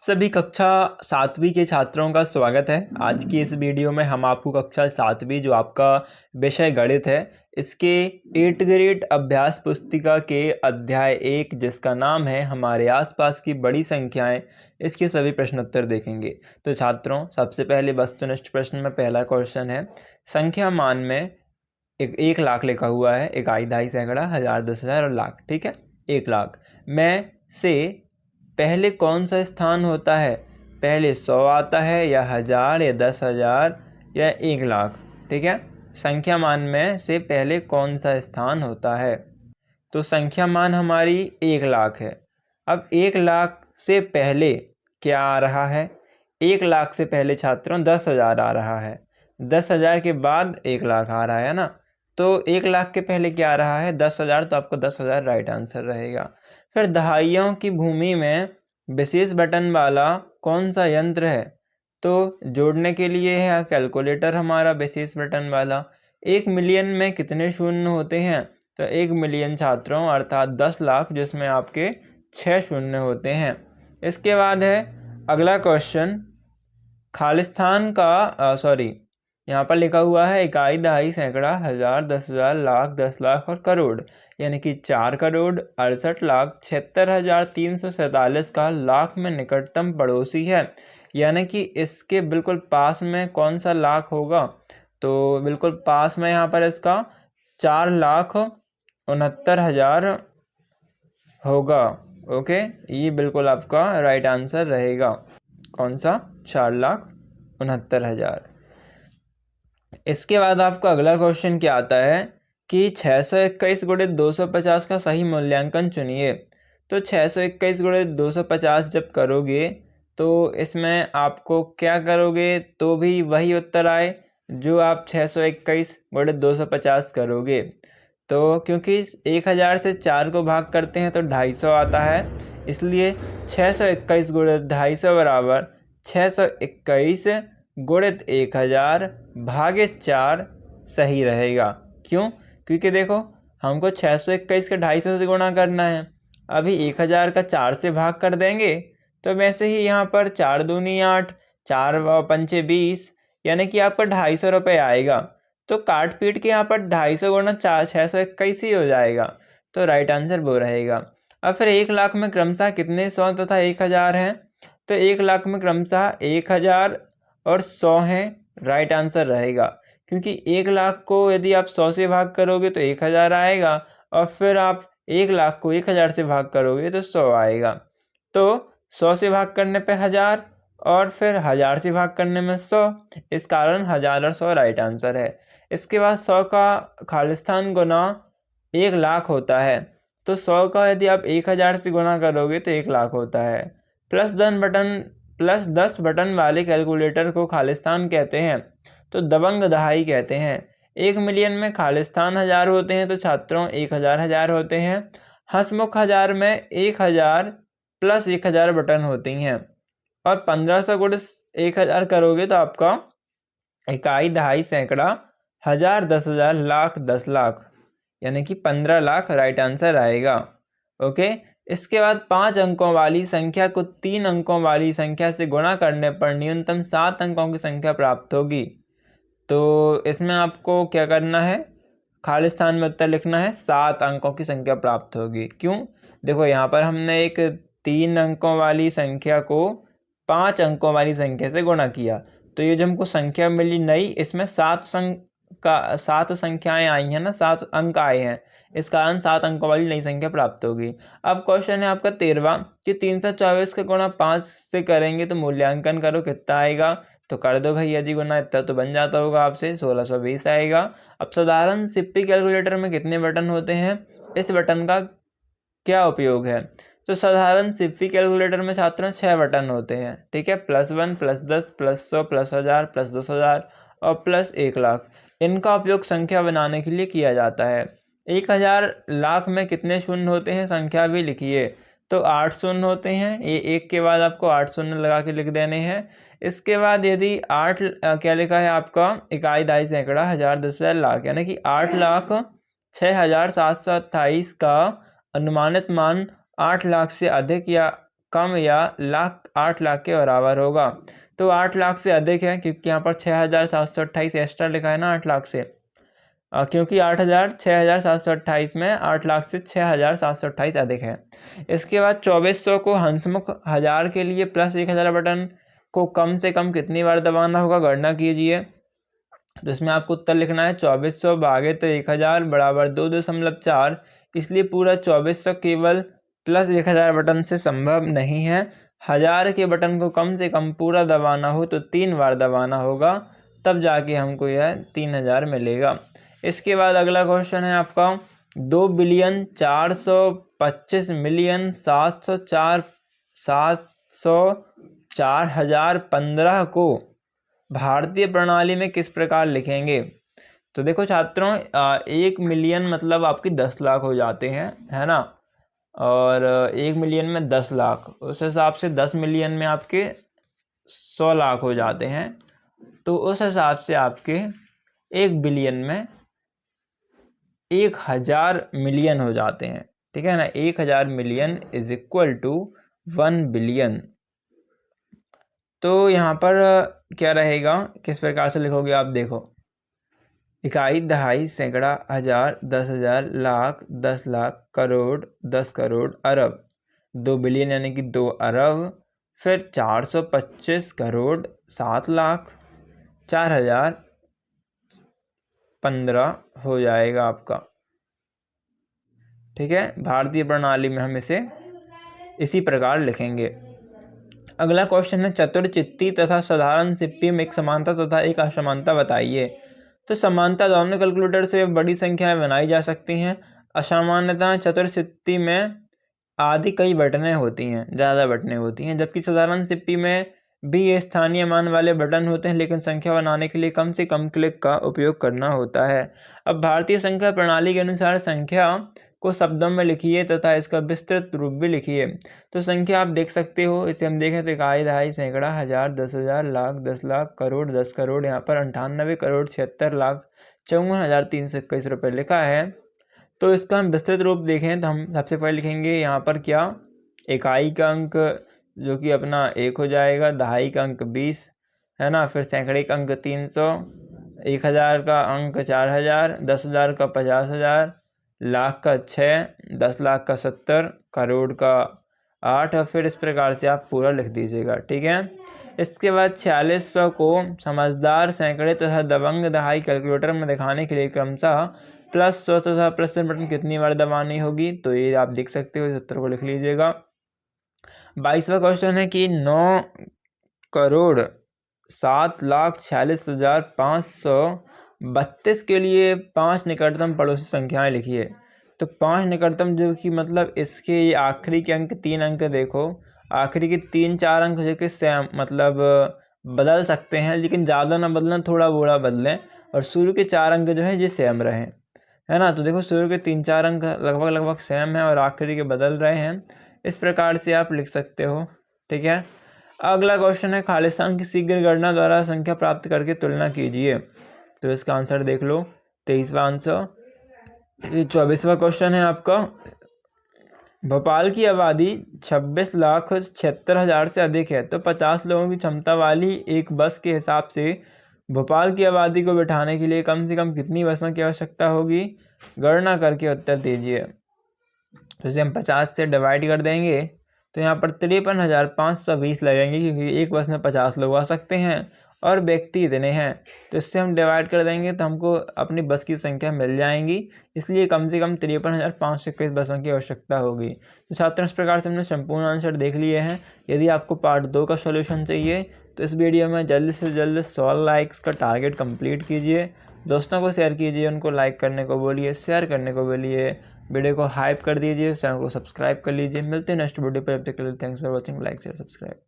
सभी कक्षा 7वीं के छात्रों का स्वागत है। आज की इस वीडियो में हम आपको कक्षा 7वीं जो आपका विषय गणित है इसके 8th ग्रेड अभ्यास पुस्तिका के अध्याय 1 जिसका नाम है हमारे आसपास की बड़ी संख्याएं, इसके सभी प्रश्न उत्तर देखेंगे। तो छात्रों, सबसे पहले वस्तुनिष्ठ प्रश्न में पहला क्वेश्चन है, संख्या मान में 1 लाख लिखा हुआ है, इकाई, दहाई, सैकड़ा, हजार, 10,000 और लाख। ठीक है, 1 लाख में से पहले कौन सा स्थान होता है? पहले 100 आता है या 1000 या 10,000 या 1 लाख। ठीक है, संख्या मान में से पहले कौन सा स्थान होता है? तो संख्या मान हमारी 1 लाख है। अब 1 लाख से पहले क्या आ रहा है? 1 लाख से पहले छात्रों 10,000 आ रहा है, 10,000 के बाद 1 लाख आ रहा है ना। तो 1 लाख के पहले क्या आ रहा है? 10,000, तो आपको 10,000 राइट आंसर रहेगा। फिर दहाइयों की भूमि में विशेष बटन वाला कौन सा यंत्र है? तो जोड़ने के लिए है कैलकुलेटर हमारा विशेष बटन वाला। 1 मिलियन में कितने शून्य होते हैं? तो 1 मिलियन छात्रों अर्थात 10 लाख, जिसमें आपके 6 शून्य होते हैं। इसके बाद है अगला क्वेश्चन, खालिस्तान का यहाँ पर लिखा हुआ है इकाई, दहाई, सैकड़ा, हजार, 10,000, लाख, 10 लाख और करोड़, यानी कि 4,68,73,347 का लाख में निकटतम पड़ोसी है, यानी कि इसके बिल्कुल पास में कौन सा लाख होगा? तो बिल्कुल पास में यहाँ पर इसका 4,69,000 होगा। ओके, ये बिल्कुल आपका राइट आंसर रहेगा। कौन सा? 4,69,000। इसके बाद आपका अगला क्वेश्चन क्या आता है कि 621 गुणित 250 का सही मूल्यांकन चुनिए। तो 621 गुणित 250 जब करोगे तो इसमें आपको क्या करोगे तो भी वही उत्तर आए जो आप 621 गुणित 250 करोगे। तो क्योंकि 1000 से 4 को भाग करते हैं तो 250 आता है, इसलिए 621 गुणित 250 बराबर 621 गुणित 1000 भागे 4 सही रहेगा। क्यों? क्योंकि देखो हमको 621 के 250 से गुणा करना है। अभी 1000 का 4 से भाग कर देंगे तो वैसे ही यहाँ पर 4 दूनी 8, 4 पंचे 20, यानी कि आपका 250 रुपये आएगा। तो काट पीट के यहाँ पर 250 गुणा 621 ही हो जाएगा, तो राइट आंसर वो रहेगा। अब फिर 1 लाख में क्रमशः कितने 100 तथा 1000 हैं? तो 1 लाख में क्रमशः 1000 और 100 हैं, राइट आंसर रहेगा। क्योंकि 1 लाख को यदि आप 100 से भाग करोगे तो 1000 आएगा, और फिर आप 1 लाख को 1000 से भाग करोगे तो 100 आएगा। तो 100 से भाग करने पे 1000 और फिर 1000 से भाग करने में 100, इस कारण 1000 और 100 राइट आंसर है। इसके बाद 100 का खालिस्तान गुना 1 लाख होता है, तो 100 का यदि आप 1000 से गुना करोगे तो 1 लाख होता है। प्लस 10 बटन वाले कैलकुलेटर को खालिस्तान कहते हैं तो दबंग दहाई कहते हैं। 1 मिलियन में खालिस्तान 1000 होते हैं तो छात्रों 1000 होते हैं। हंसमुख 1000 में 1000 प्लस 1000 बटन होती हैं, और 1500 गुणित 1000 करोगे तो आपका इकाई, दहाई, सैकड़ा, हजार, 10,000, लाख, 10 लाख, यानी कि 15 लाख राइट आंसर आएगा। ओके, इसके बाद 5 अंकों वाली संख्या को 3 अंकों वाली संख्या से गुणा करने पर न्यूनतम 7 अंकों की संख्या प्राप्त होगी। तो इसमें आपको क्या करना है? खालिस्तान में उत्तर लिखना है, 7 अंकों की संख्या प्राप्त होगी। क्यों? देखो यहाँ पर हमने एक 3 अंकों वाली संख्या को 5 अंकों वाली संख्या से गुणा किया, तो ये जो हमको संख्या मिली नई, इसमें 7 संख्याएं आई हैं ना, 7 अंक आए हैं, इस कारण 7 अंकों वाली नई संख्या प्राप्त होगी। अब क्वेश्चन है आपका 13वां कि 324 का गुणा 5 से करेंगे तो मूल्यांकन करो, कितना आएगा? तो कर दो भैया जी गुना, इतना तो बन जाता होगा आपसे, 1620 आएगा। अब साधारण सिप्पी कैलकुलेटर में कितने बटन होते हैं? इस बटन का क्या उपयोग है? तो साधारण सिप्पी कैलकुलेटर में छात्रों 6 बटन होते हैं। ठीक है, +1, +10, +100, +1000, +10,000 और +1 लाख। इनका उपयोग संख्या बनाने के लिए किया जाता है। 1000 लाख में कितने शून्य होते हैं? संख्या भी लिखिए। तो 8 शून्य होते हैं, ये 1 के बाद आपको 8 शून्य लगा के लिख देने हैं। इसके बाद यदि 8 क्या लिखा है आपका? इकाई, दहाई, सैकड़ा, हजार, 10,000, लाख, यानी कि 8,06,728 का अनुमानित मान 8 लाख से अधिक या कम या 8 लाख के बराबर होगा। तो 8 लाख से अधिक है, क्योंकि यहाँ पर 6,728 एक्स्ट्रा लिखा है ना 8 लाख से, क्योंकि 6,728 में 8 लाख से 6,728 अधिक है। इसके बाद 2400 को हंसमुख 1000 के लिए प्लस 1000 बटन को कम से कम कितनी बार दबाना होगा, गणना कीजिए। तो इसमें आपको उत्तर लिखना है 2400 भागे तो 1000 बराबर 2.4, इसलिए पूरा 2400 केवल प्लस 1000 बटन से संभव नहीं है। 1000 के बटन को कम से कम पूरा दबाना हो तो 3 बार दबाना होगा, तब जाके हमको यह 3000 मिलेगा। इसके बाद अगला क्वेश्चन है आपका 2,425,704,015 को भारतीय प्रणाली में किस प्रकार लिखेंगे। तो देखो छात्रों, 1 मिलियन मतलब आपकी 10 लाख हो जाते हैं, है ना, और 1 मिलियन में 10 लाख, उस हिसाब से 10 मिलियन में आपके 100 लाख हो जाते हैं। तो उस हिसाब से आपके 1 बिलियन में 1000 मिलियन हो जाते हैं, ठीक है ना। 1000 million is equal to 1 billion. तो यहाँ पर क्या रहेगा, किस प्रकार से लिखोगे आप, देखो इकाई, दहाई, सैकड़ा, हजार, 10,000, लाख, 10 लाख, करोड़, 10 करोड़, अरब, 2 बिलियन यानी कि 2 अरब, फिर 425 करोड़, 7 लाख, 4,015 हो जाएगा आपका, ठीक है। भारतीय प्रणाली में हम इसे इसी प्रकार लिखेंगे। अगला क्वेश्चन है चतुर्चित्ती तथा साधारण सिप्पी में एक समानता तथा एक असमानता बताइए। तो समानता दोनों कैलकुलेटर से बड़ी संख्याएं बनाई जा सकती हैं। असामान्यता चतुर्चित्ती में आदि कई बटनें होती हैं, ज़्यादा बटनें होती हैं, जबकि साधारण सिप्पी में भी स्थानीय मान वाले बटन होते हैं, लेकिन संख्या बनाने के लिए कम से कम क्लिक का उपयोग करना होता है। अब भारतीय संख्या प्रणाली के अनुसार संख्या को शब्दों में लिखिए तथा इसका विस्तृत रूप भी लिखिए। तो संख्या आप देख सकते हो, इसे हम देखें तो इकाई, दहाई, सैकड़ा, हजार, 10,000, लाख, 10 लाख, करोड़, 10 करोड़, यहाँ पर 98 करोड़ 76 लाख 54,321 रुपये लिखा है। तो इसका हम विस्तृत रूप देखें तो हम सबसे पहले लिखेंगे यहाँ पर क्या, इकाई का अंक जो कि अपना 1 हो जाएगा, दहाई का अंक 20 है ना, फिर सैकड़े का अंक 300, 1000 का अंक 4000, 10,000 का 50,000, लाख का 6, 10 लाख का 70, करोड़ का 8, और फिर इस प्रकार से आप पूरा लिख दीजिएगा, ठीक है। इसके बाद 4600 को समझदार, सैकड़े तथा दबंग दहाई कैलकुलेटर में दिखाने के लिए क्रमशः प्लस 100 तथा प्लस बटन कितनी बार दबानी होगी, तो ये आप देख सकते हो, इस उत्तर को लिख लीजिएगा। 22वां क्वेश्चन है कि 9,07,46,532 के लिए 5 निकटतम पड़ोसी संख्याएं लिखिए। तो 5 निकटतम जो कि मतलब इसके आखिरी के अंक 3 अंक देखो, आखिरी के 3-4 अंक जो कि सेम मतलब बदल सकते हैं, लेकिन ज़्यादा ना बदलें, थोड़ा बोड़ा बदलें, और शुरू के 4 अंक जो है ये सेम रहें, है ना। तो देखो शुरू के 3-4 अंक लगभग सेम है और आखिरी के बदल रहे हैं, इस प्रकार से आप लिख सकते हो, ठीक है। अगला क्वेश्चन है खालिस्तान की शीघ्र गणना द्वारा संख्या प्राप्त करके तुलना कीजिए। तो इसका आंसर देख लो, 23वां आंसर। ये 24वां क्वेश्चन है आपका, भोपाल की आबादी 26,76,000 से अधिक है, तो 50 लोगों की क्षमता वाली एक बस के हिसाब से भोपाल की आबादी को बिठाने के लिए कम से कम कितनी बसों की आवश्यकता होगी, गणना करके उत्तर दीजिए। तो इसे हम 50 से डिवाइड कर देंगे तो यहाँ पर 53,520 लगेंगे, क्योंकि एक बस में 50 लोग आ सकते हैं और व्यक्ति इतने हैं। तो इससे हम डिवाइड कर देंगे तो हमको अपनी बस की संख्या मिल जाएंगी, इसलिए कम से कम 53,521 बसों की आवश्यकता होगी। तो छात्रों, इस प्रकार से हमने संपूर्ण आंसर देख लिए हैं। यदि आपको पार्ट 2 का सॉल्यूशन चाहिए तो इस वीडियो में जल्द से जल्द 100 लाइक्स का टारगेट कंप्लीट कीजिए, दोस्तों को शेयर कीजिए, उनको लाइक करने को बोलिए, शेयर करने को बोलिए, वीडियो को हाइप कर दीजिए, चैनल को सब्सक्राइब कर लीजिए। मिलते हैं नेक्स्ट वीडियो पर, तब तक के लिए thanks for watching, like share subscribe.